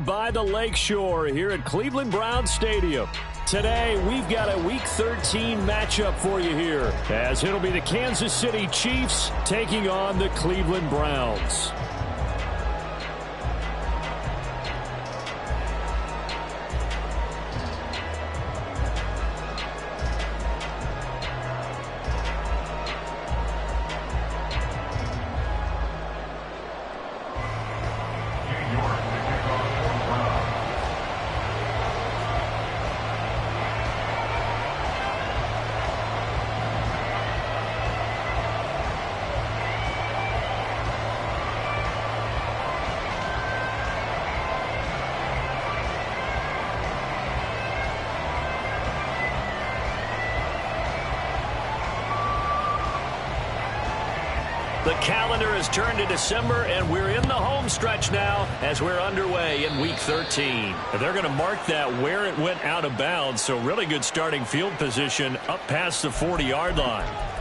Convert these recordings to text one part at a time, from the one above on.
by the Lakeshore here at Cleveland Browns Stadium. Today, we've got a Week 13 matchup for you here, as it'll be the Kansas City Chiefs taking on the Cleveland Browns. The calendar has turned to December, and we're in the home stretch now as we're underway in Week 13. And they're going to mark that where it went out of bounds, so really good starting field position up past the 40-yard line.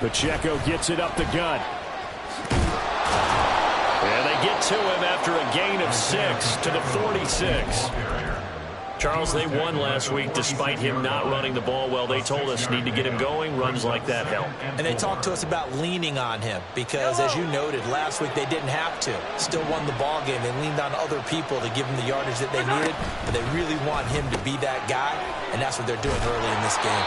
Pacheco gets it up the gut. And they get to him after a gain of 6 to the 46. Charles, they won last week despite him not running the ball well. They told us need to get him going. Runs like that help. And they talked to us about leaning on him because, as you noted, last week they didn't have to. Still won the ball game. They leaned on other people to give them the yardage that they needed, but they really want him to be that guy, and that's what they're doing early in this game.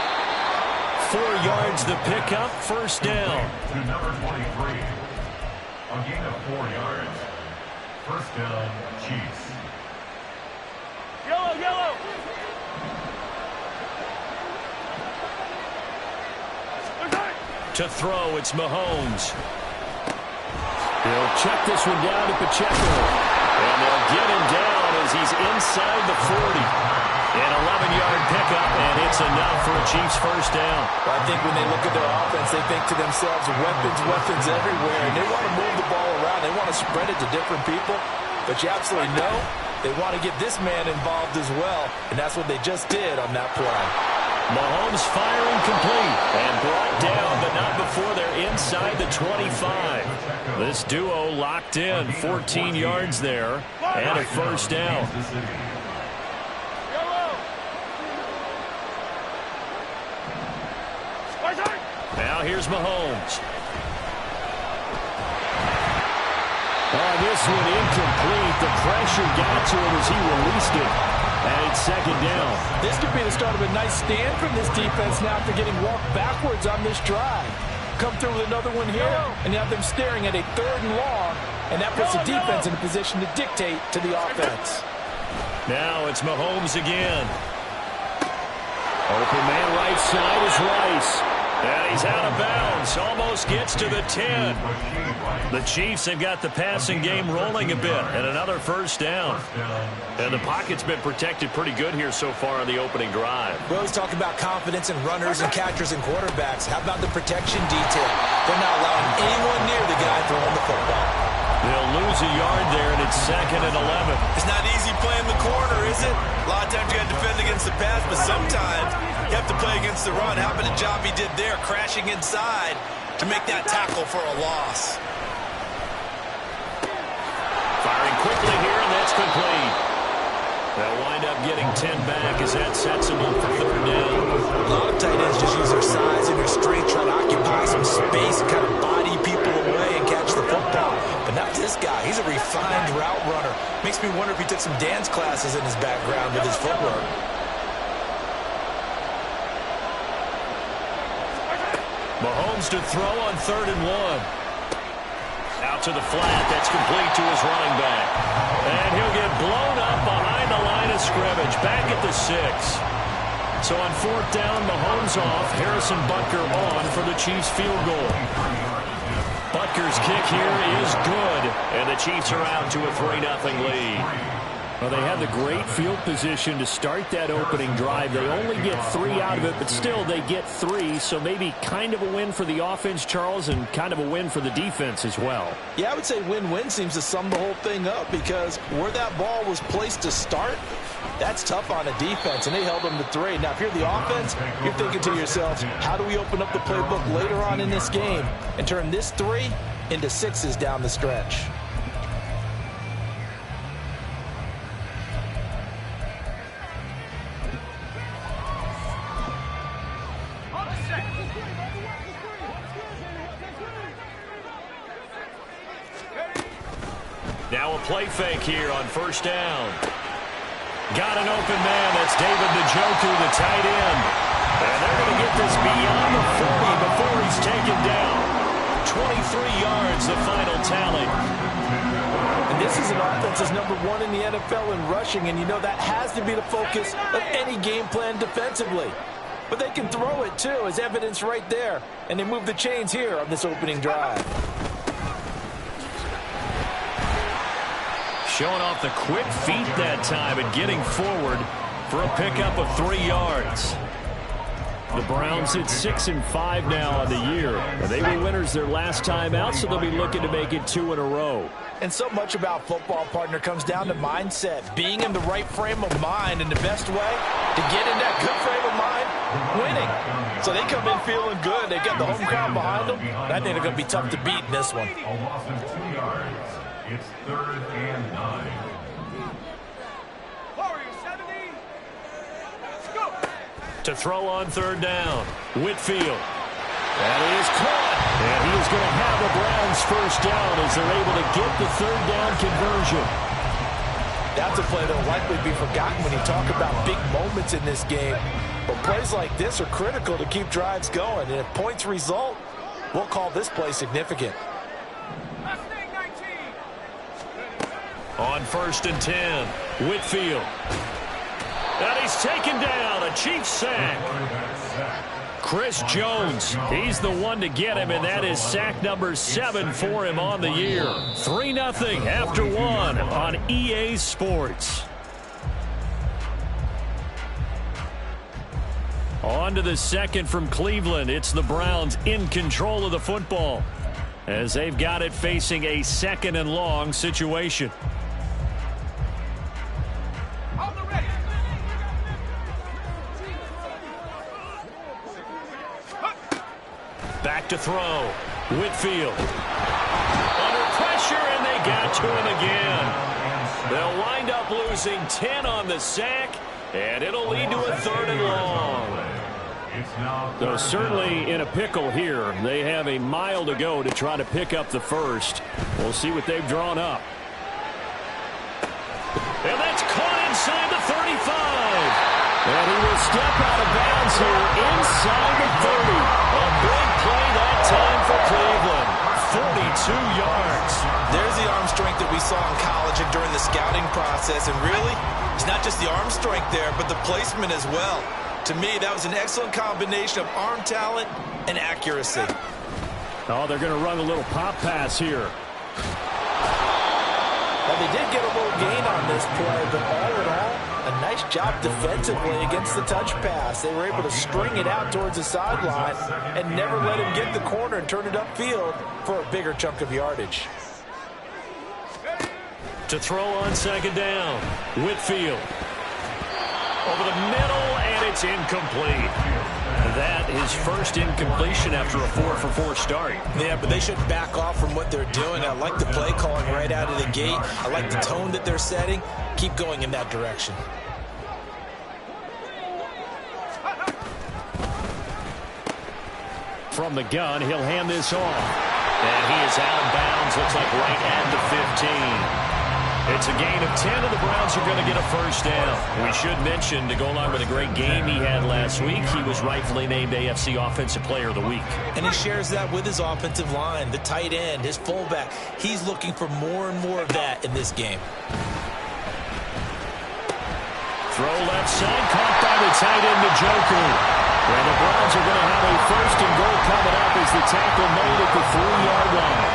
4 yards the pickup, first down. To number 23. A gain of 4 yards. First down, Chiefs. Yellow, yellow. To throw, it's Mahomes. He'll check this one down to Pacheco. And they'll get him down as he's inside the 40. An 11-yard pickup, and it's enough for a Chiefs first down. Well, I think when they look at their offense, they think to themselves, weapons everywhere, and they want to move the ball around. They want to spread it to different people, but you absolutely know they want to get this man involved as well, and that's what they just did on that play. Mahomes firing complete and brought down, but not before they're inside the 25. This duo locked in, 14 yards there, and a first down. Now here's Mahomes. Oh, this one incomplete. The pressure got to him as he released it. And it's second down. This could be the start of a nice stand from this defense now after getting walked backwards on this drive. Come through with another one here, and you have them staring at a 3rd and long, and that puts the defense in a position to dictate to the offense. Now it's Mahomes again. Open man right side is Rice. And he's out of bounds. Almost gets to the 10. The Chiefs have got the passing game rolling a bit. And another first down. And the pocket's been protected pretty good here so far on the opening drive. We always talk about confidence in runners and catchers and quarterbacks. How about the protection detail? They're not allowing anyone near the guy throwing the football. They'll lose a yard there, and it's 2nd and 11. It's not easy playing the corner, is it? A lot of times you got to defend against the pass, but sometimes you have to play against the run. How about the job he did there, crashing inside to make that tackle for a loss? Firing quickly here, and that's complete. They'll wind up getting 10 back as that sets them up for 3rd down. A lot of tight ends just use their size and their strength, try to occupy some space and kind of body people away and catch the football. But not this guy. He's a refined route runner. Makes me wonder if he took some dance classes in his background with his footwork. Mahomes to throw on 3rd and 1. Out to the flat. That's complete to his running back. And he'll get blown up behind the line of scrimmage. Back at the 6. So on 4th down, Mahomes off, Harrison Butker on for the Chiefs field goal. Butker's kick here is good, and the Chiefs are out to a 3-0 lead. Well, they had the great field position to start that opening drive. They only get 3 out of it, but still they get 3, so maybe kind of a win for the offense, Charles, and kind of a win for the defense as well. Yeah, I would say win-win seems to sum the whole thing up, because where that ball was placed to start, that's tough on a defense, and they held them to 3. Now, if you're the offense, you're thinking to yourself, how do we open up the playbook later on in this game and turn this 3 into 6s down the stretch? Now a play fake here on 1st down. Got an open man. That's David Njoku, the tight end. And they're going to get this beyond the 40 before he's taken down. 23 yards, the final tally. And this is an offense that's #1 in the NFL in rushing, and you know that has to be the focus of any game plan defensively. But they can throw it, too, as evidence right there. And they move the chains here on this opening drive. Showing off the quick feet that time and getting forward for a pickup of 3 yards. The Browns at 6-5 now on the year. They were winners their last time out, so they'll be looking to make it 2 in a row. And so much about football, partner, comes down to mindset. Being in the right frame of mind, and the best way to get in that good frame of mind, winning. So they come in feeling good. They got the home crowd behind them. And I think they're going to be tough to beat in this one. A loss of 2 yards. It's 3rd and 9. To throw on 3rd down, Whitfield. And he is caught. And he is going to have the Browns 1st down as they're able to get the 3rd down conversion. That's a play that will likely be forgotten when you talk about big moments in this game. But plays like this are critical to keep drives going. And if points result, we'll call this play significant. On 1st and 10, Whitfield. And he's taken down, a Chiefs sack. Chris Jones, he's the one to get him, and that is sack number 7 for him on the year. 3-0 after 1 on EA Sports. On to the second from Cleveland. It's the Browns in control of the football as they've got it facing a 2nd and long situation. Back to throw. Whitfield. Under pressure, and they got to him again. They'll wind up losing 10 on the sack, and it'll lead to a 3rd and long. So certainly in a pickle here. They have a mile to go to try to pick up the 1st. We'll see what they've drawn up. And that's caught inside the 35. And he will step out of bounds here inside the 30. A big play that time for Cleveland. 42 yards. There's the arm strength that we saw in college and during the scouting process. And really, it's not just the arm strength there, but the placement as well. To me, that was an excellent combination of arm talent and accuracy. Oh, they're going to run a little pop pass here. Well, they did get a little gain on this play, but all in all, a nice job defensively against the touch pass. They were able to string it out towards the sideline and never let him get the corner and turn it upfield for a bigger chunk of yardage. To throw on 2nd down, Whitfield. Over the middle, and it's incomplete. That is first incompletion after a 4-for-4 start. Yeah, but they should back off from what they're doing. I like the play calling right out of the gate. I like the tone that they're setting. Keep going in that direction. From the gun, he'll hand this off. And he is out of bounds, looks like right at the 15. It's a gain of 10, and the Browns are going to get a 1st down. We should mention, to go along with a great game he had last week, he was rightfully named AFC Offensive Player of the Week. And he shares that with his offensive line, the tight end, his fullback. He's looking for more and more of that in this game. Throw left side, caught by the tight end, the Joker. And the Browns are going to have a first and goal coming up as the tackle made at the 3-yard line.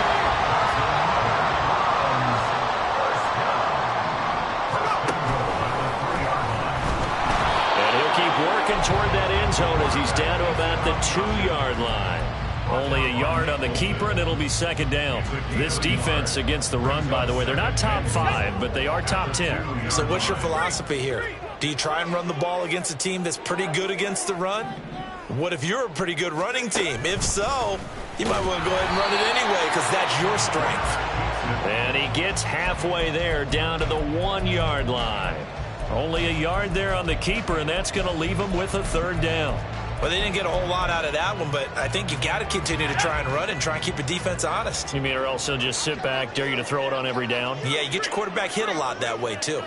And he'll keep working toward that end zone as he's down to about the 2-yard line. Only a yard on the keeper, and it'll be second down. This defense against the run, by the way, they're not top 5, but they are top 10. So what's your philosophy here? Do you try and run the ball against a team that's pretty good against the run? What if you're a pretty good running team? If so, you might want to go ahead and run it anyway because that's your strength. And he gets halfway there, down to the 1-yard line. Only a yard there on the keeper, and that's going to leave him with a third down. Well, they didn't get a whole lot out of that one, but I think you got to continue to try and run and try and keep the defense honest. You mean or else he'll just sit back, dare you to throw it on every down? Yeah, you get your quarterback hit a lot that way, too.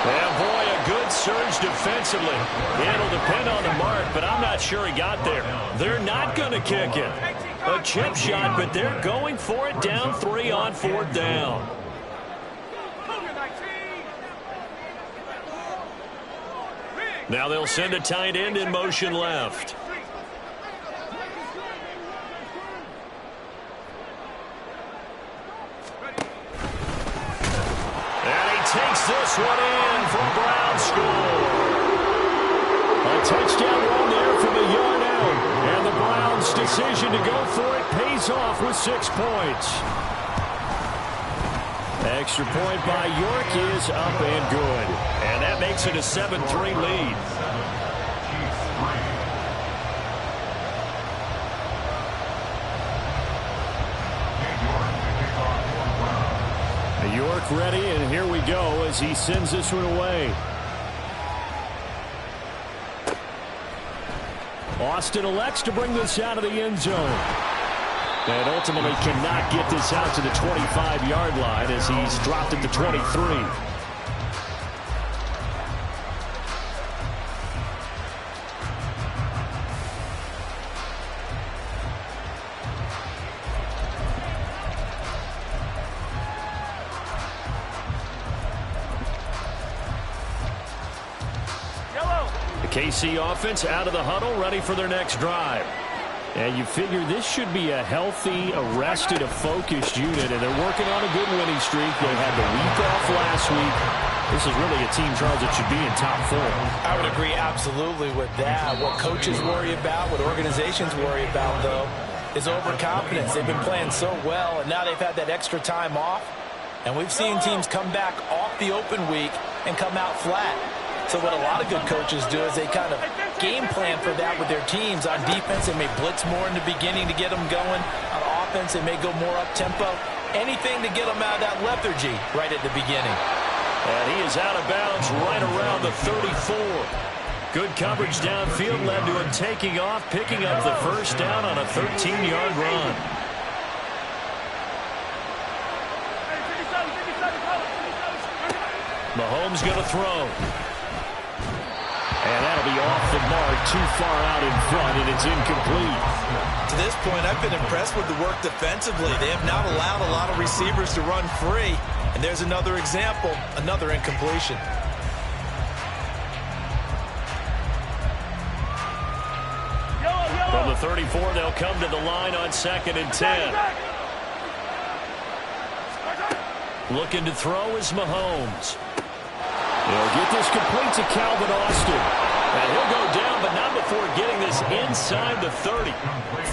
And boy, a good surge defensively. It'll depend on the mark, but I'm not sure he got there. They're not going to kick it. A chip shot, but they're going for it, down 3 on 4th down. Now they'll send a tight end in motion left. And he takes this one in for a Brown score. A touchdown run there from a yard out. And the Browns' decision to go for it pays off with 6 points. Extra point by York is up and good. And that makes it a 7-3 lead. York ready, and here we go as he sends this one away. Austin elects to bring this out of the end zone. And ultimately cannot get this out to the 25-yard line as he's dropped at the 23. The KC offense out of the huddle, ready for their next drive. And you figure this should be a healthy, arrested, a focused unit, and they're working on a good winning streak. They had the week off last week. This is really a team, Charles, that should be in top 4. I would agree absolutely with that. What coaches worry about, what organizations worry about, though, is overconfidence. They've been playing so well, and now they've had that extra time off. And we've seen teams come back off the open week and come out flat. So what a lot of good coaches do is they kind of game plan for that with their teams. On defense, they may blitz more in the beginning to get them going. On offense, they may go more up-tempo. Anything to get them out of that lethargy right at the beginning. And he is out of bounds right around the 34. Good coverage downfield led to him taking off, picking up the first down on a 13-yard run. Mahomes going to throw. And that'll be off the mark, too far out in front, and it's incomplete. To this point, I've been impressed with the work defensively. They have not allowed a lot of receivers to run free. And there's another example, another incompletion. From the 34, they'll come to the line on 2nd and 10. Looking to throw is Mahomes. He'll get this complete to Calvin Austin. And he'll go down, but not before getting this inside the 30.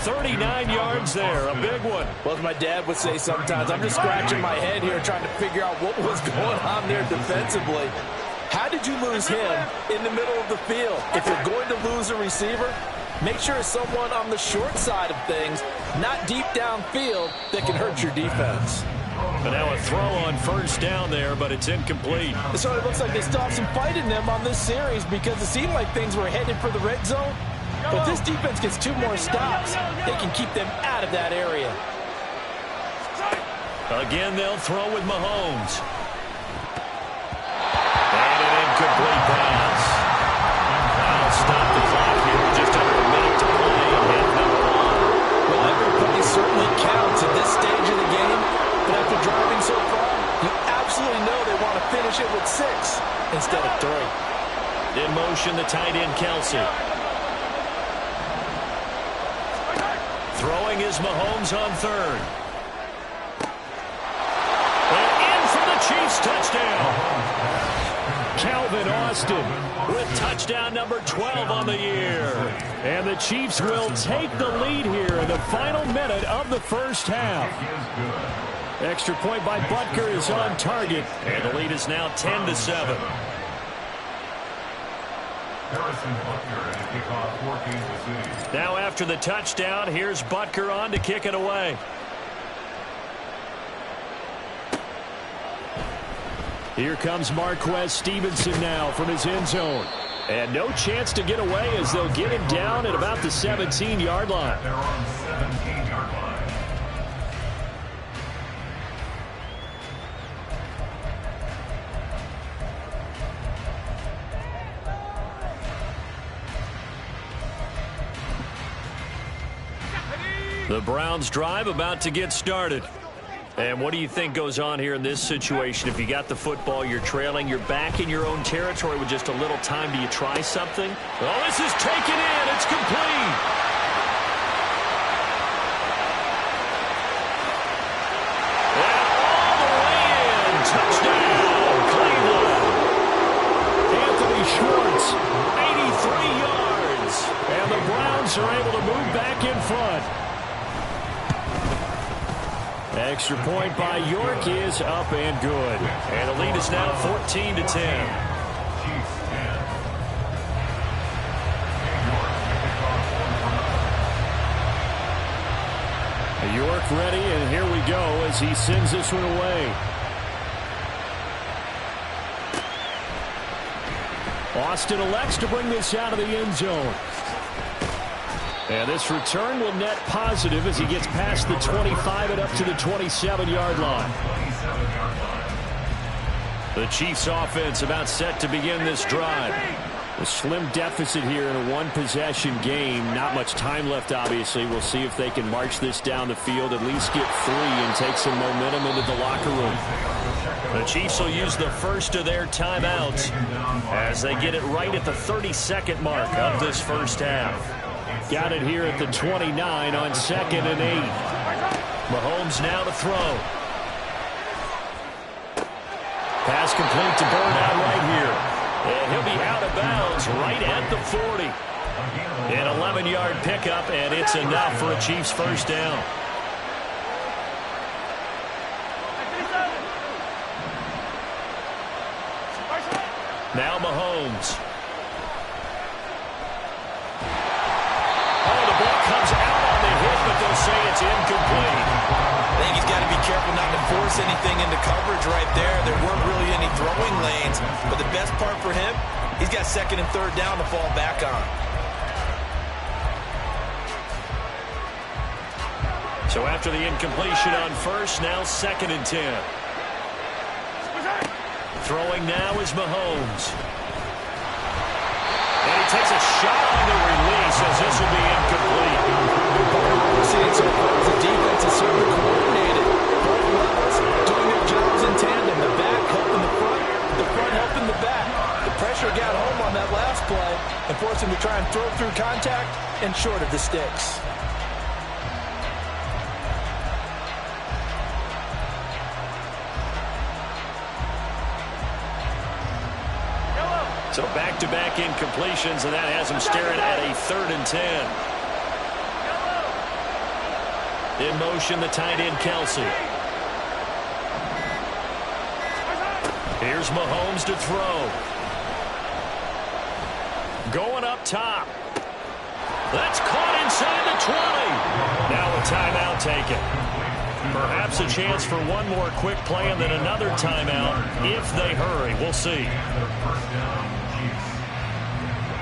39 yards there, a big one. Well, as my dad would say sometimes, I'm just scratching my head here trying to figure out what was going on there defensively. How did you lose him in the middle of the field? If you're going to lose a receiver, make sure it's someone on the short side of things, not deep downfield, that can hurt your defense. But now a throw on first down there, but it's incomplete. So it looks like they still have some fight in them on this series because it seemed like things were headed for the red zone. But this defense gets 2 more stops. They can keep them out of that area. Again, they'll throw with Mahomes. And an incomplete pass. That'll stop the clock here. Just under a minute to play in half number 1. Well, everybody certainly counts in this finish it with 6 instead of 3. In motion, the tight end, Kelsey. Throwing is Mahomes on third. And in for the Chiefs touchdown. Calvin Austin with touchdown number 12 on the year. And the Chiefs will take the lead here in the final minute of the first half. Extra point by Butker is on target. And the lead is now 10-7. Now after the touchdown, here's Butker on to kick it away. Here comes Marquez Stevenson now from his end zone. And no chance to get away as they'll get him down at about the 17-yard line. They're on 17-yard line. The Browns drive about to get started. And what do you think goes on here in this situation? If you got the football, you're trailing, you're back in your own territory with just a little time. Do you try something? Oh, this is taken in. It's complete. And all the way in. Touchdown, Cleveland. Anthony Schwartz, 83 yards. And the Browns are able to move back in front. Extra point by York is up and good. And the lead is now 14-10. York ready, and here we go as he sends this one away. Austin elects to bring this out of the end zone. And this return will net positive as he gets past the 25 and up to the 27-yard line. The Chiefs offense about set to begin this drive. A slim deficit here in a one-possession game. Not much time left, obviously. We'll see if they can march this down the field, at least get 3 and take some momentum into the locker room. The Chiefs will use the first of their timeouts as they get it right at the 32nd mark of this first half. Got it here at the 29 on 2nd and 8. Mahomes now to throw. Pass complete to Burnett right here. And he'll be out of bounds right at the 40. An 11-yard pickup, and it's enough for a Chiefs first down. Now Mahomes. Comes out on the hit, but they'll say it's incomplete. I think he's got to be careful not to force anything into coverage right there. There weren't really any throwing lanes, but the best part for him, he's got 2nd and 3rd down to fall back on. So after the incompletion on first, now 2nd and 10. Throwing now is Mahomes. And he takes a shot on the release as this will be incomplete. We're seeing so far as the defense is certainly coordinated. Both levels doing their jobs in tandem. The back helping the front helping the back. The pressure got home on that last play and forced him to try and throw through contact and short of the sticks. So back-to-back incompletions, and that has him staring at a 3rd and 10. In motion, the tight end, Kelsey. Here's Mahomes to throw. Going up top. That's caught inside the 20. Now a timeout taken. Perhaps a chance for one more quick play and then another timeout if they hurry. We'll see.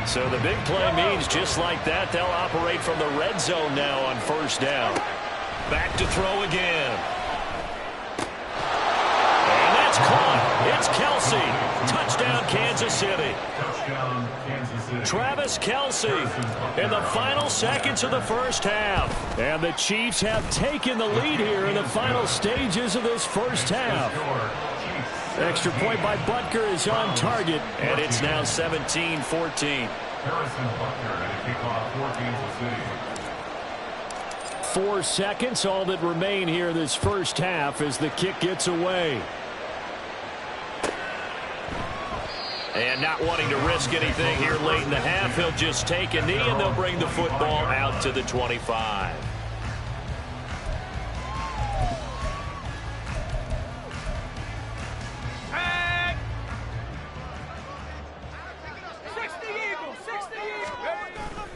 So the big play means just like that, they'll operate from the red zone now on first down. Back to throw again. And that's caught. It's Kelsey. Touchdown, Kansas City. Travis Kelsey in the final seconds of the first half. And the Chiefs have taken the lead here in the final stages of this first half. Extra point by Butker is on target, and it's now 17-14. Harrison Butker and a kickoff for Kansas City. 4 seconds, all that remain here this first half as the kick gets away. And not wanting to risk anything here late in the half, he'll just take a knee and they'll bring the football out to the 25.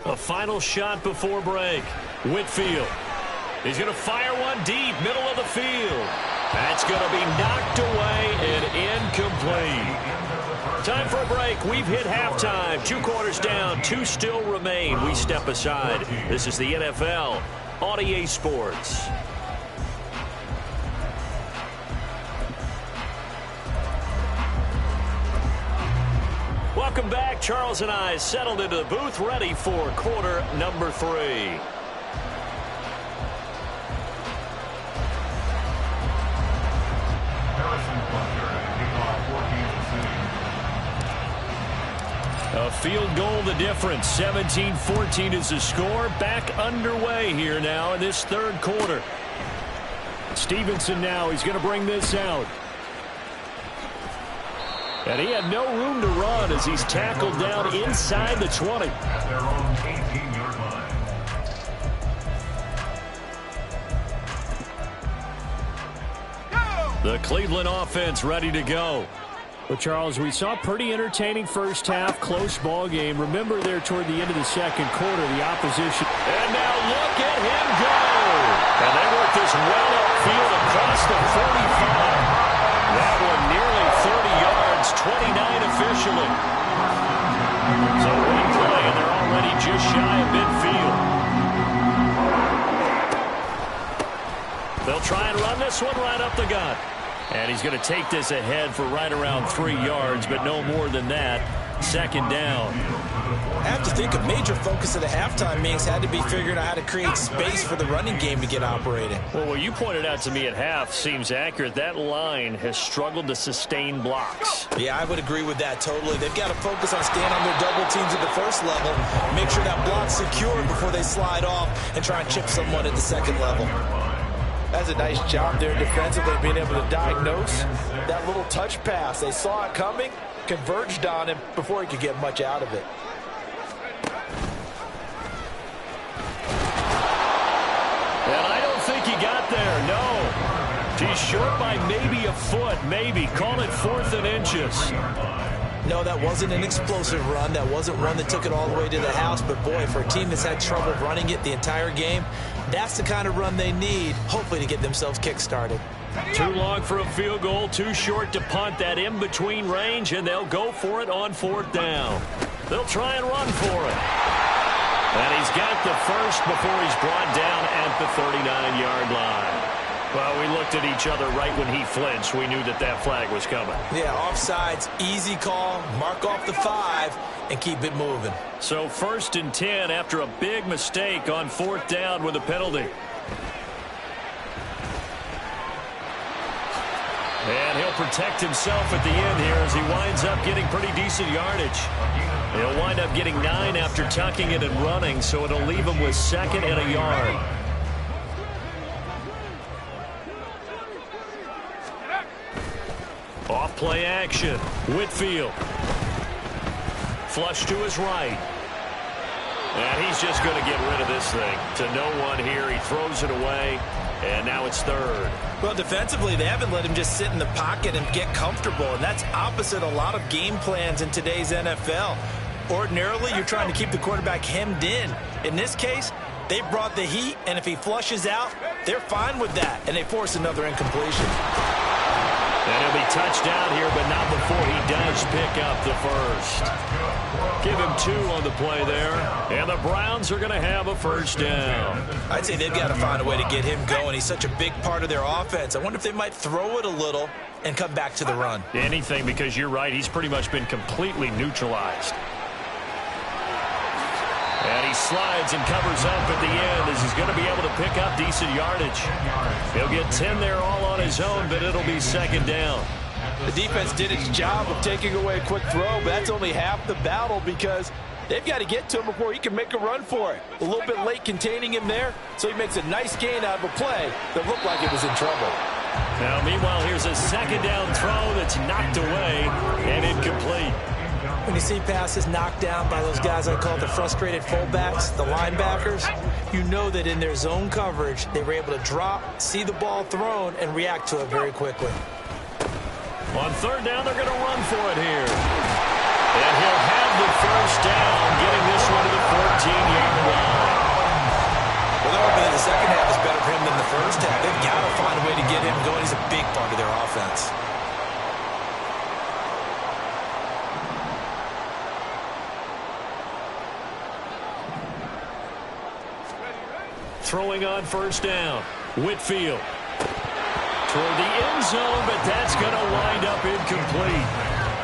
A final shot before break. Whitfield. He's going to fire one deep, middle of the field. That's going to be knocked away and incomplete. Time for a break. We've hit halftime. 2 quarters down, 2 still remain. We step aside. This is the NFL on EA Sports. Welcome back. Charles and I settled into the booth, ready for quarter number 3. A field goal the difference. 17-14 is the score. Back underway here now in this third quarter. Stevenson now, he's going to bring this out. And he had no room to run as he's tackled down inside the 20. At their own 18-yard line. The Cleveland offense ready to go. Well, Charles, we saw a pretty entertaining first half, close ball game. Remember there toward the end of the second quarter, the opposition. And now look at him go. And they work this well upfield across the 45. That one nearly 30 yards, 29 officially. So one play, and they're already just shy of midfield. They'll try and run this one right up the gut. And he's going to take this ahead for right around 3 yards, but no more than that. Second down. I have to think a major focus of the halftime meetings had to be figuring out how to create space for the running game to get operating. Well, what you pointed out to me at half seems accurate. That line has struggled to sustain blocks. Yeah, I would agree with that totally. They've got to focus on staying on their double teams at the first level, make sure that block's secure before they slide off and try and chip someone at the second level. That's a nice job there defensively, being able to diagnose that little touch pass. They saw it coming, converged on him before he could get much out of it. And I don't think he got there, no. He's short by maybe a foot, maybe. Call it 4th and inches. No, that wasn't an explosive run. That wasn't one that took it all the way to the house. But, boy, for a team that's had trouble running it the entire game, that's the kind of run they need, hopefully, to get themselves kick-started. Too long for a field goal, too short to punt. That in-between range, and they'll go for it on 4th down. They'll try and run for it. And he's got the first before he's brought down at the 39-yard line. Well, we looked at each other right when he flinched. We knew that that flag was coming. Yeah, offsides, easy call, mark off the 5, and keep it moving. So 1st and 10 after a big mistake on 4th down with a penalty. And he'll protect himself at the end here as he winds up getting pretty decent yardage. He'll wind up getting 9 after tucking it and running, so it'll leave him with 2nd and a yard. Off play action. Whitfield. Flush to his right. And he's just going to get rid of this thing. To no one here. He throws it away. And now it's 3rd. Well, defensively, they haven't let him just sit in the pocket and get comfortable. And that's opposite a lot of game plans in today's NFL. Ordinarily, you're trying to keep the quarterback hemmed in. In this case, they brought the heat. And if he flushes out, they're fine with that. And they force another incompletion. And he'll be touched down here, but not before he does pick up the first. Give him 2 on the play there. And the Browns are going to have a first down. I'd say they've got to find a way to get him going. He's such a big part of their offense. I wonder if they might throw it a little and come back to the run. Anything, because you're right. He's pretty much been completely neutralized. And he slides and covers up at the end as he's going to be able to pick up decent yardage. He'll get 10 there all on his own, but it'll be 2nd down. The defense did its job of taking away a quick throw, but that's only half the battle because they've got to get to him before he can make a run for it. A little bit late containing him there, so he makes a nice gain out of a play that looked like it was in trouble. Now, meanwhile, here's a second down throw that's knocked away and incomplete. When you see passes knocked down by those guys I call the frustrated fullbacks, the linebackers, you know that in their zone coverage, they were able to drop, see the ball thrown, and react to it very quickly. On third down, they're going to run for it here. And he'll have the first down, getting this one to the 14-yard line. Well, they're hoping that the second half is better for him than the first half. They've got to find a way to get him going. He's a big part of their offense. Throwing on first down. Whitfield. Toward the end zone, but that's going to wind up incomplete.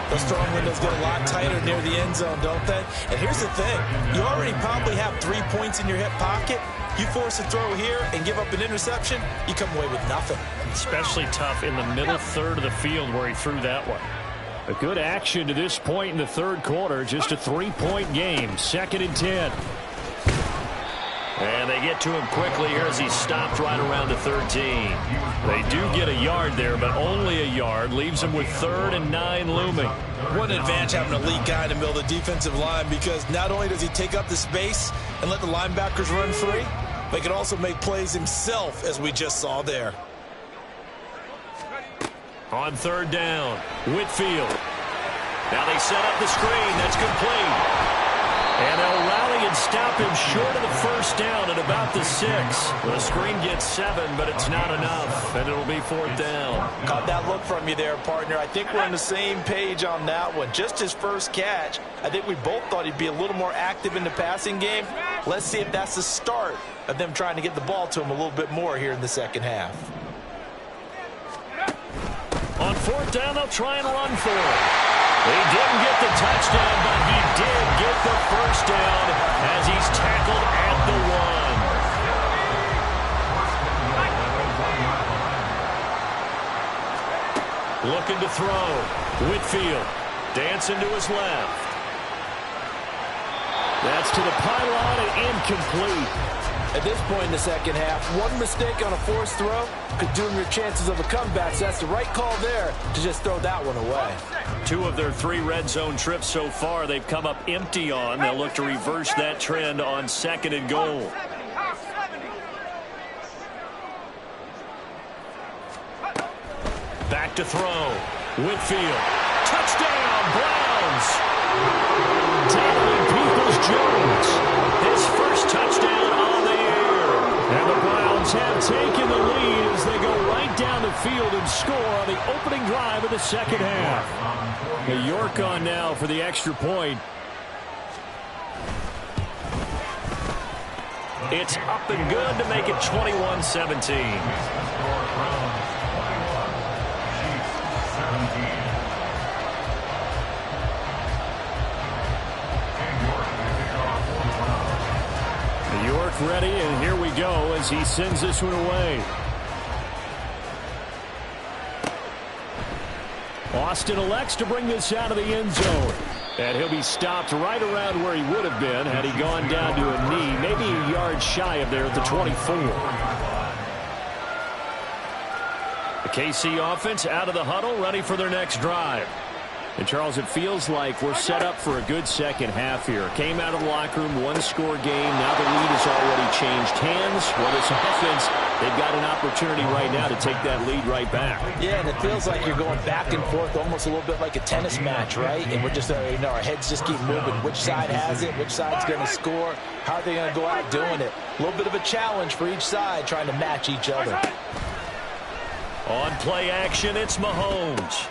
Those throwing windows get a lot tighter near the end zone, don't they? And here's the thing. You already probably have 3 points in your hip pocket. You force a throw here and give up an interception, you come away with nothing. Especially tough in the middle third of the field where he threw that one. A good action to this point in the third quarter. Just a 3-point game. 2nd and 10. And they get to him quickly here as he's stopped right around the 13. They do get a yard there, but only a yard. Leaves him with 3rd and 9 looming. What an advantage having an elite guy in the middle of the defensive line, because not only does he take up the space and let the linebackers run free, but he can also make plays himself, as we just saw there. On third down, Whitfield. Now they set up the screen. That's complete. And they'll rally and stop him short of the first down at about the 6. The screen gets 7, but it's not enough, and it'll be 4th down. Caught that look from you there, partner. I think we're on the same page on that one. Just his first catch. I think we both thought he'd be a little more active in the passing game. Let's see if that's the start of them trying to get the ball to him a little bit more here in the second half. On 4th down, they'll try and run for it. He didn't get the touchdown, but he did get the first down as he's tackled at the 1. Looking to throw. Whitfield dancing to his left. That's to the pylon and incomplete. At this point in the second half, one mistake on a forced throw could doom your chances of a comeback. So that's the right call there to just throw that one away. 2 of their 3 red zone trips so far they've come up empty on. They'll look to reverse that trend on 2nd and goal. Back to throw. Whitfield. Touchdown, Browns. Tackling Peoples-Jones. His first touchdown on the air. And the Browns have taken the lead as they go right down the field and score on the opening drive of the second half. New York on now for the extra point. It's up and good to make it 21-17. New York ready, and here we go as he sends this one away. Austin elects to bring this out of the end zone. And he'll be stopped right around where he would have been had he gone down to a knee, maybe a yard shy of there at the 24. The KC offense out of the huddle, ready for their next drive. And, Charles, it feels like we're set up for a good second half here. Came out of the locker room, one-score game. Now the lead has already changed hands. Well, this offense, they've got an opportunity right now to take that lead right back. Yeah, and it feels like you're going back and forth almost a little bit like a tennis match, right? And we're just, our heads just keep moving. Which side has it? Which side's going to score? How are they going to go out doing it? A little bit of a challenge for each side trying to match each other. On play action, it's Mahomes.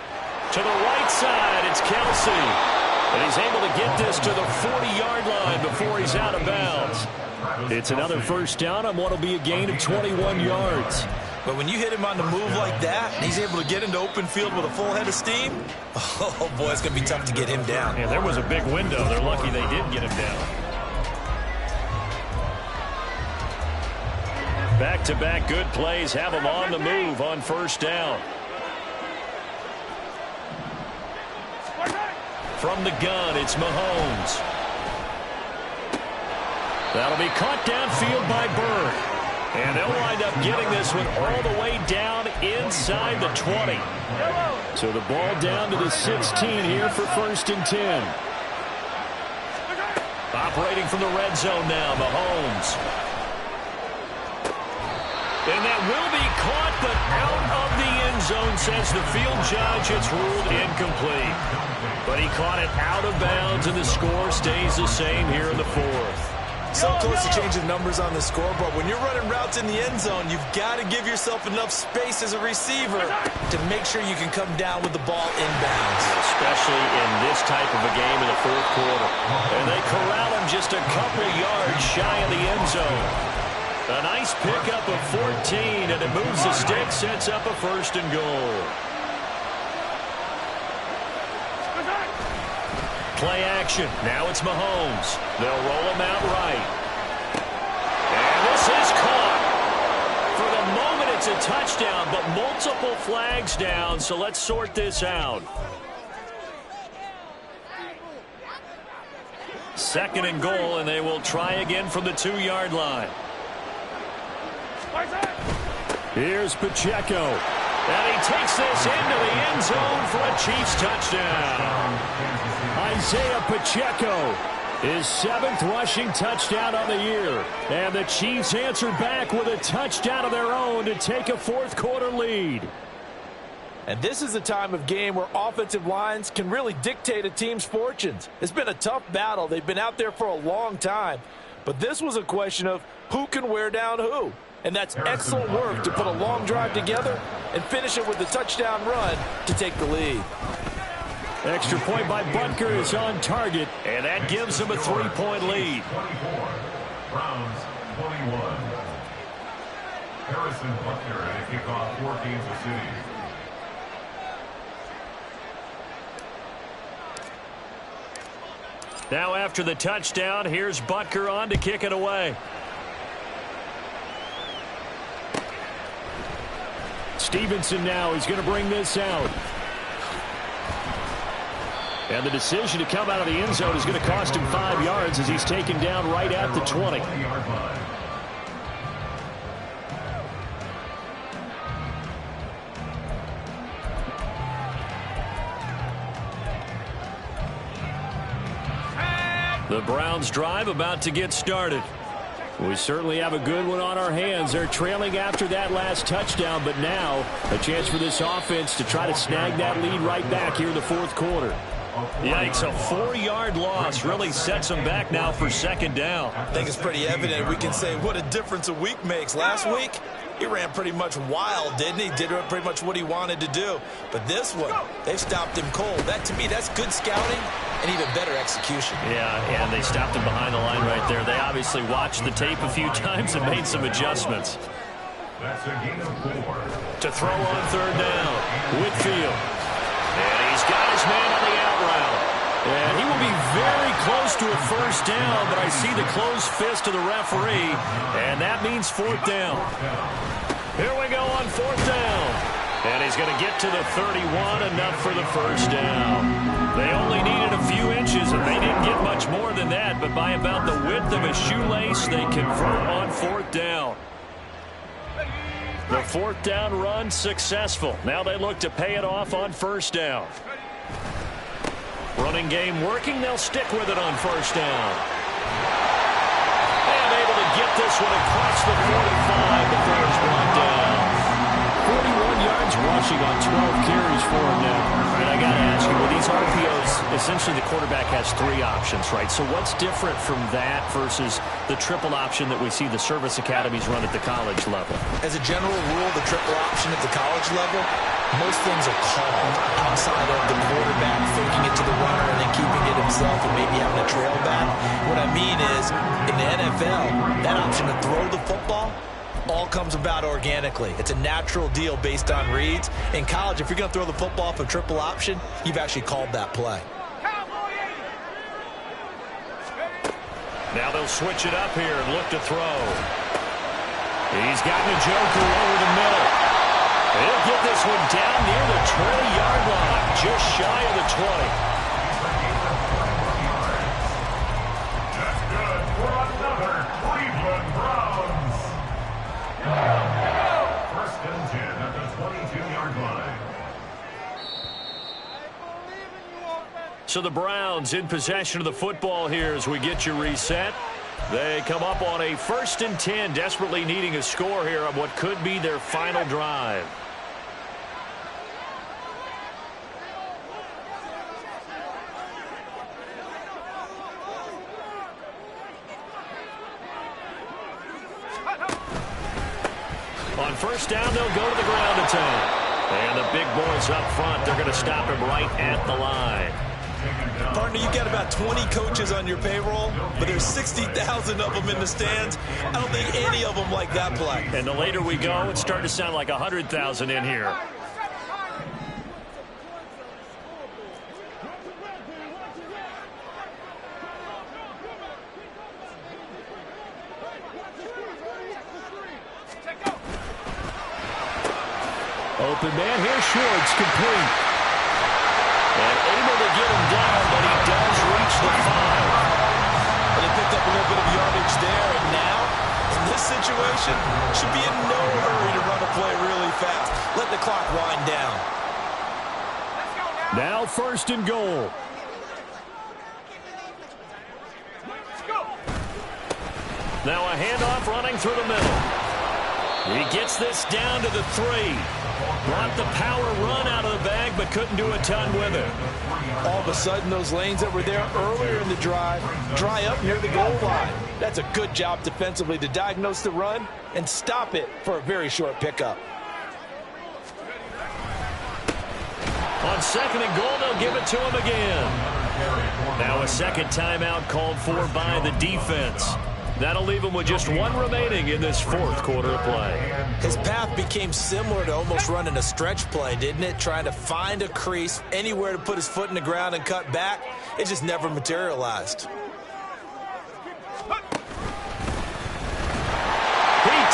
To the right side, it's Kelsey. And he's able to get this to the 40-yard line before he's out of bounds. It's another first down on what will be a gain of 21 yards. But when you hit him on the move like that, and he's able to get into open field with a full head of steam, oh, boy, it's going to be tough to get him down. Yeah, there was a big window. They're lucky they did get him down. Back-to-back good plays have him on the move on first down. From the gun, it's Mahomes. That'll be caught downfield by Bird. And they'll wind up getting this one all the way down inside the 20. So the ball down to the 16 here for 1st and 10. Operating from the red zone now, Mahomes. And that will be caught, but out of the end zone, says the field judge. It's ruled incomplete. But he caught it out of bounds, and the score stays the same here in the 4th. So close to changing numbers on the scoreboard. When you're running routes in the end zone, you've got to give yourself enough space as a receiver to make sure you can come down with the ball inbounds. Especially in this type of a game in the 4th quarter. And they corral him just a couple yards shy of the end zone. A nice pickup of 14, and it moves the stick, sets up a 1st and goal. Play action. Now it's Mahomes. They'll roll him out right. And this is caught. For the moment, it's a touchdown, but multiple flags down, so let's sort this out. 2nd and goal, and they will try again from the 2-yard line. Here's Pacheco. And he takes this into the end zone for a Chiefs touchdown. Isaiah Pacheco, his 7th rushing touchdown on the year. And the Chiefs answer back with a touchdown of their own to take a 4th quarter lead. And this is a time of game where offensive lines can really dictate a team's fortunes. It's been a tough battle. They've been out there for a long time. But this was a question of who can wear down who. And that's excellent work to put a long drive together and finish it with a touchdown run to take the lead. Extra point by Butker is on target, and that gives them a 3-point lead. 24. Browns 21. Harrison Butker at a kickoff for Kansas City. Now after the touchdown, here's Butker on to kick it away. Stevenson now is going to bring this out. And the decision to come out of the end zone is going to cost him 5 yards as he's taken down right at the 20. The Browns drive about to get started. We certainly have a good one on our hands. They're trailing after that last touchdown, but now a chance for this offense to try to snag that lead right back here in the 4th quarter. Yikes, a 4-yard loss really sets them back now for 2nd down. I think it's pretty evident. We can say what a difference a week makes. Last week, he ran pretty much wild, didn't he? Did pretty much what he wanted to do. But this one, they've stopped him cold. That, to me, that's good scouting and even better execution. Yeah, and they stopped him behind the line right there. They obviously watched the tape a few times and made some adjustments. That's a gain of 4. To throw on 3rd down, Whitfield. And he's got his man on the out route. And he will be very close to a 1st down, but I see the closed fist of the referee, and that means 4th down. Here we go on 4th down. And he's going to get to the 31, enough for the 1st down. They only needed a few inches, and they didn't get much more than that, but by about the width of a shoelace, they convert on 4th down. The 4th down run successful. Now they look to pay it off on 1st down. Running game working. They'll stick with it on 1st down. And able to get this one across the 45 before it's brought down. 41 yards rushing on 12 carries for him now. And I got to ask you, with these RPOs, essentially the quarterback has 3 options, right? So what's different from that versus the triple option that we see the service academies run at the college level? As a general rule, the triple option at the college level, most things are called outside of the quarterback faking it to the runner and then keeping it himself and maybe having a trail back. What I mean is, in the NFL, that option to throw the football all comes about organically. It's a natural deal based on reads. In college, if you're going to throw the football off a triple option, you've actually called that play. Now they'll switch it up here and look to throw. He's got Njoku over the middle. He'll get this one down near the 20-yard line, just shy of the 20. So the Browns in possession of the football here as we get you reset. They come up on a 1st and 10, desperately needing a score here on what could be their final drive. On 1st down, they'll go to the ground attack. And the big boys up front, they're going to stop him right at the line. Partner, you got about 20 coaches on your payroll, but there's 60,000 of them in the stands. I don't think any of them like that play. And the later we go, it's starting to sound like 100,000 in here. Open man here, Schwartz, complete. And able to get him down, but he does reach the 5. And they picked up a little bit of yardage there, and now, in this situation, should be in no hurry to run a play really fast. Let the clock wind down. Now 1st and goal. Now a handoff running through the middle. He gets this down to the 3. Brought the power run out of the bag, but couldn't do a ton with it. All of a sudden, those lanes that were there earlier in the drive dry up near the goal line. That's a good job defensively to diagnose the run and stop it for a very short pickup. On 2nd and goal, they'll give it to him again. Now a second timeout called for by the defense. That'll leave him with just 1 remaining in this 4th quarter of play. His path became similar to almost running a stretch play, didn't it? Trying to find a crease, anywhere to put his foot in the ground and cut back. It just never materialized. He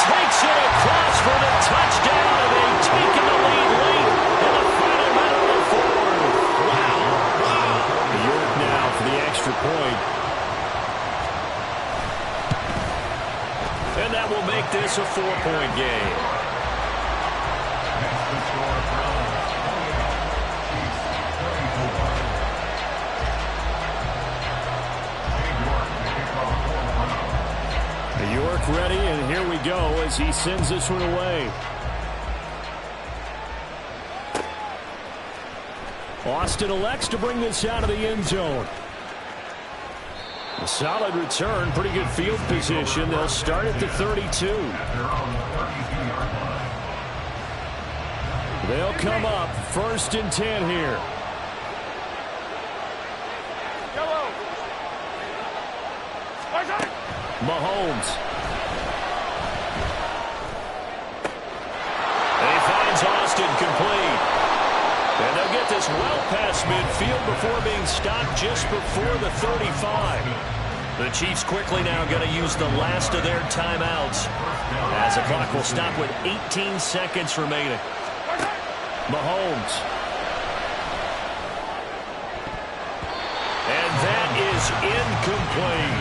takes it across for the touchdown, and they've taken the lead late in the final minute of the 4th. Wow. York now for the extra point. And that will make this a 4-point game. York ready, and here we go as he sends this one away. Austin elects to bring this out of the end zone. A solid return, pretty good field position. They'll start at the 32. They'll come up 1st and 10 here. Mahomes. And he finds Austin complete. And they'll get this well past midfield before being stopped just before the 35. The Chiefs quickly now going to use the last of their timeouts as the clock will stop with 18 seconds remaining. Mahomes. And that is incomplete.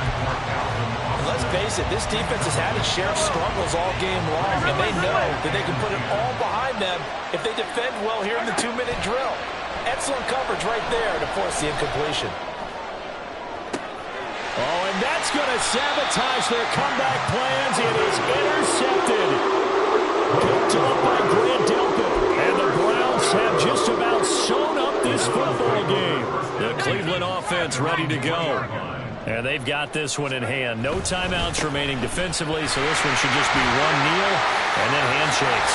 Let's face it, this defense has had its share of struggles all game long, and they know that they can put it all behind them if they defend well here in the 2-minute drill. Excellent coverage right there to force the incompletion. Oh, and that's going to sabotage their comeback plans. It is intercepted. Picked up by Grant Delpit. And the Browns have just about sewn up this football game. The Cleveland offense ready to go. And they've got this one in hand. No timeouts remaining defensively, so this one should just be one kneel and then handshakes.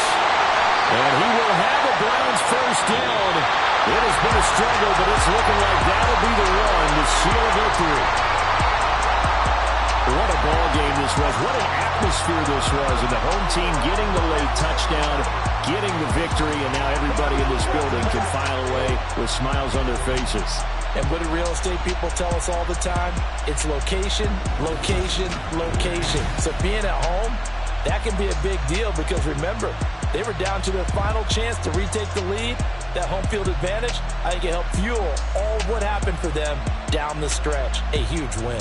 And he will have the Browns 1st down. It has been a struggle, but it's looking like that'll be the one to seal a victory. What a ball game this was. What an atmosphere this was. And the home team getting the late touchdown, getting the victory, and now everybody in this building can file away with smiles on their faces. And what do real estate people tell us all the time? It's location, location, location. So being at home, that can be a big deal because remember, they were down to their final chance to retake the lead. That home field advantage, I think it helped fuel all of what happened for them down the stretch. A huge win.